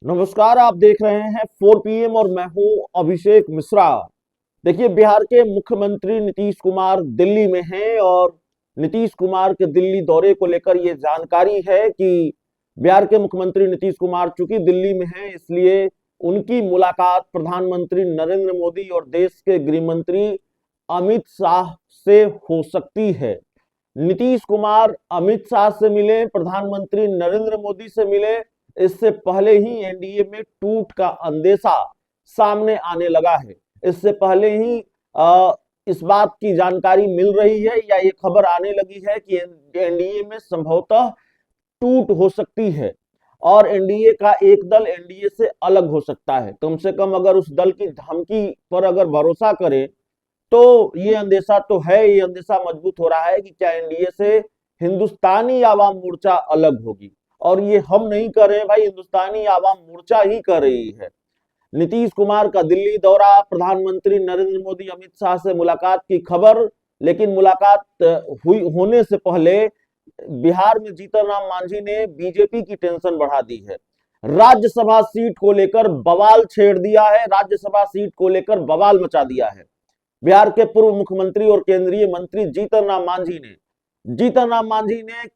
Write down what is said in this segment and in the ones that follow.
नमस्कार। आप देख रहे हैं 4 PM और मैं हूं अभिषेक मिश्रा। देखिए, बिहार के मुख्यमंत्री नीतीश कुमार दिल्ली में हैं और नीतीश कुमार के दिल्ली दौरे को लेकर ये जानकारी है कि बिहार के मुख्यमंत्री नीतीश कुमार चूंकि दिल्ली में हैं, इसलिए उनकी मुलाकात प्रधानमंत्री नरेंद्र मोदी और देश के गृह मंत्री अमित शाह से हो सकती है। नीतीश कुमार अमित शाह से मिले, प्रधानमंत्री नरेंद्र मोदी से मिले, इससे पहले ही एनडीए में टूट का अंदेशा सामने आने लगा है। इससे पहले ही इस बात की जानकारी मिल रही है या ये खबर आने लगी है कि एनडीए में संभवतः टूट हो सकती है और एनडीए का एक दल एनडीए से अलग हो सकता है। कम से कम अगर उस दल की धमकी पर अगर भरोसा करें तो ये अंदेशा तो है, ये अंदेशा मजबूत हो रहा है कि क्या एनडीए से हिंदुस्तानी आवाम मोर्चा अलग होगी। और ये हम नहीं कर रहे भाई, हिंदुस्तानी आवाम मोर्चा ही कर रही है। नीतीश कुमार का दिल्ली दौरा, प्रधानमंत्री नरेंद्र मोदी अमित शाह से मुलाकात की खबर, लेकिन मुलाकात हुई होने से पहले बिहार में जीतन राम मांझी ने बीजेपी की टेंशन बढ़ा दी है। राज्यसभा सीट को लेकर बवाल छेड़ दिया है, राज्यसभा सीट को लेकर बवाल मचा दिया है। बिहार के पूर्व मुख्यमंत्री और केंद्रीय मंत्री जीतन राम मांझी ने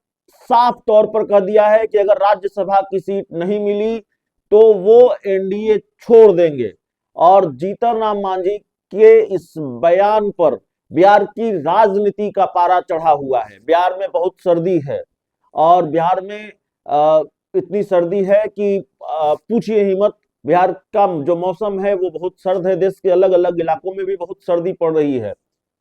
साफ तौर पर कह दिया है कि अगर राज्यसभा की सीट नहीं मिली तो वो एनडीए छोड़ देंगे। और जीतन राम मांझी के इस बयान पर बिहार की राजनीति का पारा चढ़ा हुआ है। बिहार में बहुत सर्दी है और बिहार में इतनी सर्दी है कि पूछिए ही मत। बिहार का जो मौसम है वो बहुत सर्द है। देश के अलग अलग इलाकों में भी बहुत सर्दी पड़ रही है।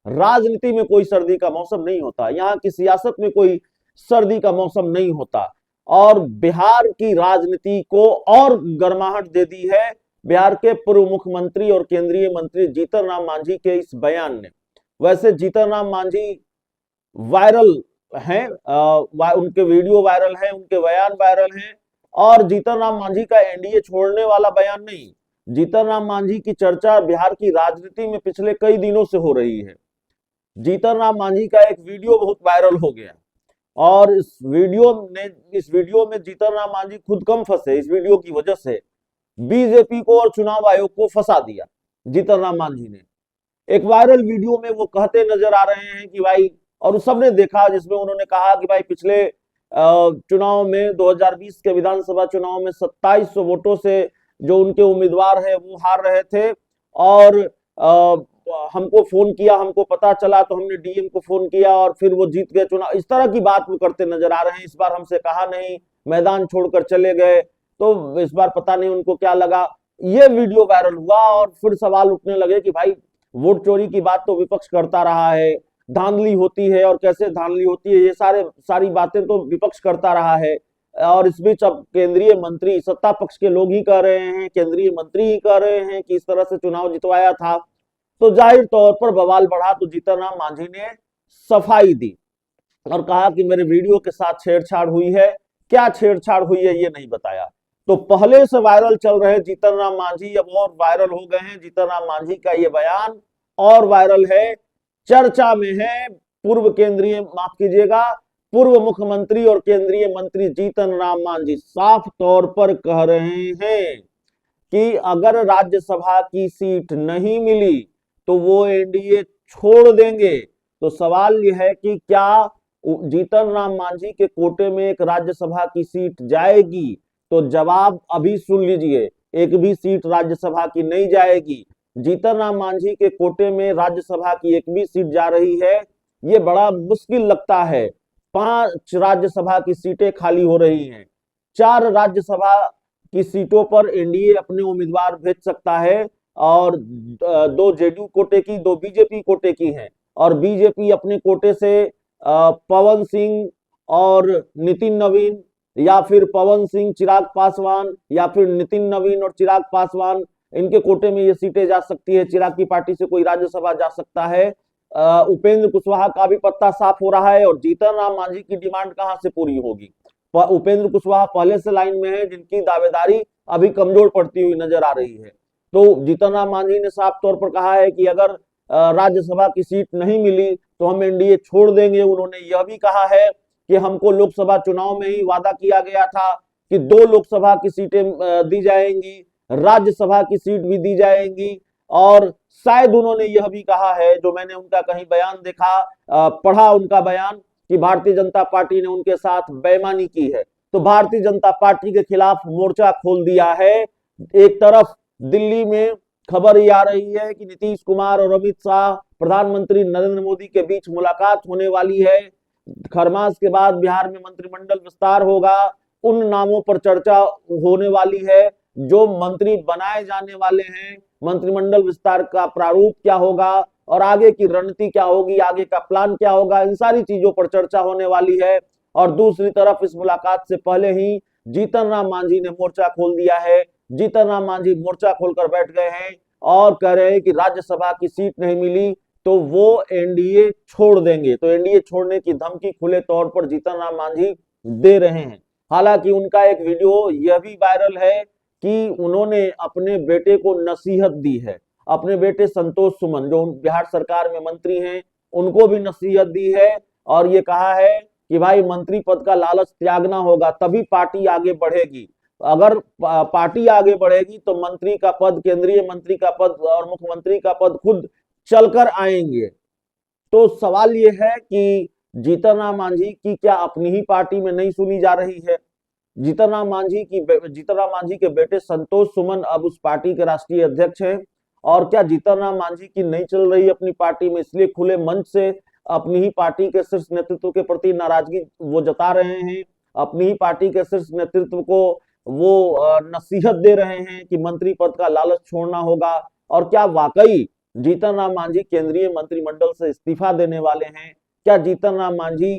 राजनीति में कोई सर्दी का मौसम नहीं होता, यहाँ की सियासत में कोई सर्दी का मौसम नहीं होता। और बिहार की राजनीति को और गर्माहट दे दी है बिहार के पूर्व मुख्यमंत्री और केंद्रीय मंत्री जीतन राम मांझी के इस बयान ने। वैसे जीतन राम मांझी वायरल हैं, उनके वीडियो वायरल हैं, उनके बयान वायरल हैं। और जीतन राम मांझी का एनडीए छोड़ने वाला बयान नहीं, जीतन राम मांझी की चर्चा बिहार की राजनीति में पिछले कई दिनों से हो रही है। जीतन राम मांझी का एक वीडियो बहुत वायरल हो गया और इस वीडियो में जीतन राम मांझी खुद कम फंसे। इस वीडियो की वजह से बीजेपी को और चुनाव आयोग को फंसा दिया जीतन राम मांझी ने। एक वायरल वीडियो में वो कहते नजर आ रहे हैं कि भाई, और सबने देखा, जिसमें उन्होंने कहा कि भाई पिछले चुनाव में 2020 के विधानसभा चुनाव में 2700 वोटों से जो उनके उम्मीदवार है वो हार रहे थे और हमको फोन किया, हमको पता चला तो हमने डीएम को फोन किया और फिर वो जीत गए चुनाव। इस तरह की बात वो करते नजर आ रहे हैं। इस बार हमसे कहा नहीं, मैदान छोड़कर चले गए, तो इस बार पता नहीं उनको क्या लगा। ये वीडियो वायरल हुआ और फिर सवाल उठने लगे कि भाई वोट चोरी की बात तो विपक्ष करता रहा है, धांधली होती है और कैसे धांधली होती है, ये सारी बातें तो विपक्ष करता रहा है। और इस बीच अब केंद्रीय मंत्री, सत्ता पक्ष के लोग ही कह रहे हैं, केंद्रीय मंत्री ही कह रहे हैं कि इस तरह से चुनाव जितवाया था, तो जाहिर तौर पर बवाल बढ़ा। तो जीतन राम मांझी ने सफाई दी और कहा कि मेरे वीडियो के साथ छेड़छाड़ हुई है। क्या छेड़छाड़ हुई है ये नहीं बताया। तो पहले से वायरल चल रहे जीतन राम मांझी अब और वायरल हो गए हैं। जीतन राम मांझी का ये बयान और वायरल है, चर्चा में है। माफ कीजिएगा, पूर्व मुख्यमंत्री और केंद्रीय मंत्री जीतन राम मांझी साफ तौर पर कह रहे हैं कि अगर राज्यसभा की सीट नहीं मिली तो वो एनडीए छोड़ देंगे। तो सवाल यह है कि क्या जीतन राम मांझी के कोटे में एक राज्यसभा की सीट जाएगी? तो जवाब अभी सुन लीजिए, एक भी सीट राज्यसभा की नहीं जाएगी। जीतन राम मांझी के कोटे में राज्यसभा की एक भी सीट जा रही है, ये बड़ा मुश्किल लगता है। 5 राज्यसभा की सीटें खाली हो रही हैं। 4 राज्यसभा की सीटों पर एनडीए अपने उम्मीदवार भेज सकता है और 2 जेडीयू कोटे की, 2 बीजेपी कोटे की हैं। और बीजेपी अपने कोटे से पवन सिंह और नितिन नवीन, या फिर पवन सिंह चिराग पासवान, या फिर नितिन नवीन और चिराग पासवान, इनके कोटे में ये सीटें जा सकती है। चिराग की पार्टी से कोई राज्यसभा जा सकता है। उपेंद्र कुशवाहा का भी पत्ता साफ हो रहा है और जीतन राम मांझी की डिमांड कहां से पूरी होगी। उपेंद्र कुशवाहा पहले से लाइन में है, जिनकी दावेदारी अभी कमजोर पड़ती हुई नजर आ रही है। तो जीतन राम मांझी ने साफ तौर पर कहा है कि अगर राज्यसभा की सीट नहीं मिली तो हम एनडीए छोड़ देंगे। उन्होंने यह भी कहा है कि हमको लोकसभा चुनाव में ही वादा किया गया था कि 2 लोकसभा की सीटें दी जाएंगी, राज्यसभा की सीट भी दी जाएंगी, और शायद उन्होंने यह भी कहा है, जो मैंने उनका कहीं बयान देखा, पढ़ा उनका बयान, कि भारतीय जनता पार्टी ने उनके साथ बेईमानी की है। तो भारतीय जनता पार्टी के खिलाफ मोर्चा खोल दिया है। एक तरफ दिल्ली में खबर ये आ रही है कि नीतीश कुमार और अमित शाह, प्रधानमंत्री नरेंद्र मोदी के बीच मुलाकात होने वाली है। खरमास के बाद बिहार में मंत्रिमंडल विस्तार होगा, उन नामों पर चर्चा होने वाली है जो मंत्री बनाए जाने वाले हैं। मंत्रिमंडल विस्तार का प्रारूप क्या होगा और आगे की रणनीति क्या होगी, आगे का प्लान क्या होगा, इन सारी चीजों पर चर्चा होने वाली है। और दूसरी तरफ इस मुलाकात से पहले ही जीतन राम मांझी ने मोर्चा खोल दिया है। जीतन राम मांझी मोर्चा खोलकर बैठ गए हैं और कह रहे हैं कि राज्यसभा की सीट नहीं मिली तो वो एनडीए छोड़ देंगे। तो एनडीए छोड़ने की धमकी खुले तौर पर जीतन राम मांझी दे रहे हैं। हालांकि उनका एक वीडियो यह भी वायरल है कि उन्होंने अपने बेटे को नसीहत दी है। अपने बेटे संतोष सुमन, जो बिहार सरकार में मंत्री हैं, उनको भी नसीहत दी है और ये कहा है कि भाई मंत्री पद का लालच त्यागना होगा, तभी पार्टी आगे बढ़ेगी। अगर पार्टी आगे बढ़ेगी तो मंत्री का पद, केंद्रीय मंत्री का पद और मुख्यमंत्री का पद खुद चलकर आएंगे। तो सवाल यह है कि जीतन राम मांझी की क्या अपनी ही पार्टी में नहीं सुनी जा रही है? जीतन राम मांझी के बेटे संतोष सुमन अब उस पार्टी के राष्ट्रीय अध्यक्ष हैं। और क्या जीतन राम मांझी की नहीं चल रही अपनी पार्टी में, इसलिए खुले मंच से अपनी ही पार्टी के शीर्ष नेतृत्व के प्रति नाराजगी वो जता रहे हैं। अपनी ही पार्टी के शीर्ष नेतृत्व को वो नसीहत दे रहे हैं कि मंत्री पद का लालच छोड़ना होगा। और क्या वाकई जीतन राम मांझी केंद्रीय मंत्रिमंडल से इस्तीफा देने वाले हैं? क्या जीतन राम मांझी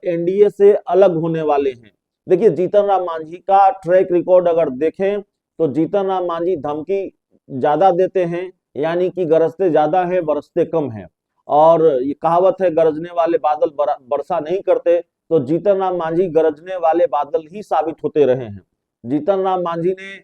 एनडीए से अलग होने वाले हैं? देखिए, जीतन राम मांझी का ट्रैक रिकॉर्ड अगर देखें तो जीतन राम मांझी धमकी ज्यादा देते हैं, यानी कि गरजते ज्यादा है बरसते कम है। और ये कहावत है, गरजने वाले बादल वर्षा नहीं करते। तो जीतन राम मांझी गरजने वाले बादल ही साबित होते रहे हैं। जीतन राम मांझी ने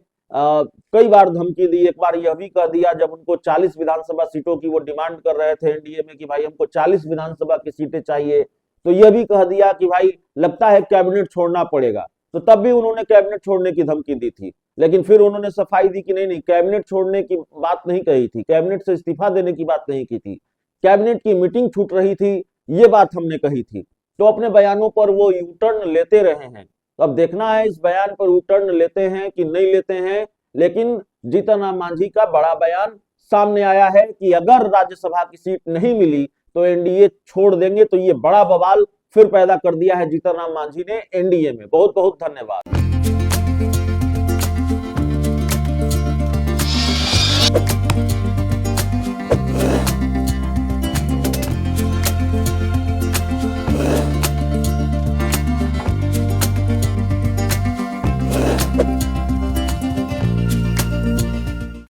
कई बार धमकी दी। एक बार यह भी कह दिया, जब उनको 40 विधानसभा सीटों की वो डिमांड कर रहे थे एनडीए में कि भाई हमको 40 विधानसभा की सीटें चाहिए, तो यह भी कह दिया कि भाई लगता है कैबिनेट छोड़ना पड़ेगा। तो तब भी उन्होंने कैबिनेट छोड़ने की धमकी दी थी, लेकिन फिर उन्होंने सफाई दी कि नहीं, कैबिनेट छोड़ने की बात नहीं कही थी, कैबिनेट से इस्तीफा देने की बात नहीं की थी, कैबिनेट की मीटिंग छूट रही थी, ये बात हमने कही थी। तो अपने बयानों पर वो यू टर्न लेते रहे हैं। तो अब देखना है इस बयान पर यू टर्न लेते हैं कि नहीं लेते हैं। लेकिन जीतन राम मांझी का बड़ा बयान सामने आया है कि अगर राज्यसभा की सीट नहीं मिली तो एनडीए छोड़ देंगे। तो ये बड़ा बवाल फिर पैदा कर दिया है जीतन राम मांझी ने एनडीए में। बहुत बहुत धन्यवाद।